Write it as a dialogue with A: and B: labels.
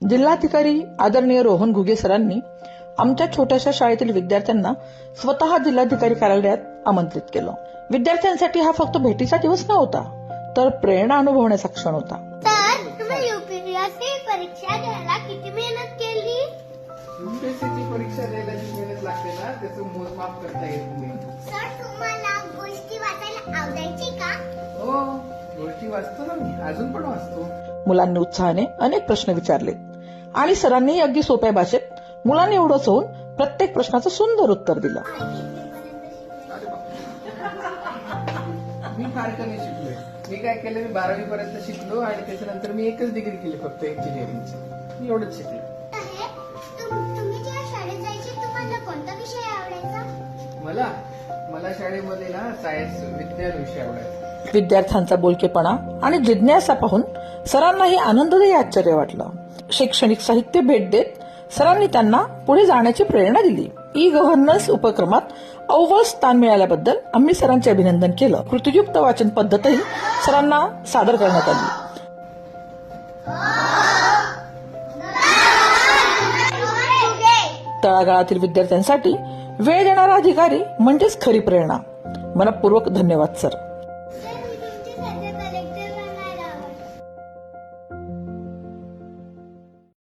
A: जिल्हाधिकारी आदरणीय रोहन घुगे सरांनी आमच्या छोट्याशा शाळेतील विद्यार्थ्यांना स्वतः जिल्हाधिकारी कार्यालयात आमंत्रित केलं. विद्यार्थ्यांसाठी हा फक्त भेटीचा दिवस नव्हता, तर प्रेरणा अनुभवण्याचा क्षण होता.
B: सर, तुम्ही यूपीएससी परीक्षा द्यायला किती मेहनत केली?
C: यूपीएससीची परीक्षा द्यायला जी मेहनत लागते ना, त्याचं मोजमाप करता येत नाही.
B: सर, तुम्हाला गोष्टी वाचायला आवडायची का?
C: हो, गोष्टी वाचतो ना मी, अजून पण वाचतो.
A: मुलांनी उत्साहाने अनेक प्रश्न विचारले आणि सरांनी अगदी सोप्या भाषेत मुलांनी एवढंच होऊन प्रत्येक प्रश्नाचं सुंदर उत्तर दिलं.
C: मी फार कमी शिकलोय. मी काय केलं, मी 12वी पर्यंत शिकलो आणि त्याच्यानंतर मी एकच डिग्री केली फक्त इंजिनिअरिंगची. मी एवढंच शिकलो.
B: तुम्ही जेव्हा शाळेत जायचे तुम्हाला कोणता विषय आवडायचा?
C: मला शाळेमध्ये ना सायन्स विज्ञान विषय आवडायचा.
A: विद्यार्थ्यांचा बोलकेपणा आणि जिज्ञासा पाहून सरांनाही आनंददायी आश्चर्य वाटलं. शैक्षणिक साहित्य भेट देत सरांनी त्यांना पुढे जाण्याची प्रेरणा दिली. ई गव्हर्नन्स उपक्रमात अव्वल स्थान मिळाल्याबद्दल आम्ही सरांचे अभिनंदन केलं. कृतीयुक्त वाचन पद्धतही सरांना सादर करण्यात आली. तळागाळातील विद्यार्थ्यांसाठी वेळ देणारा अधिकारी म्हणजेच खरी प्रेरणा. मनपूर्वक धन्यवाद सर.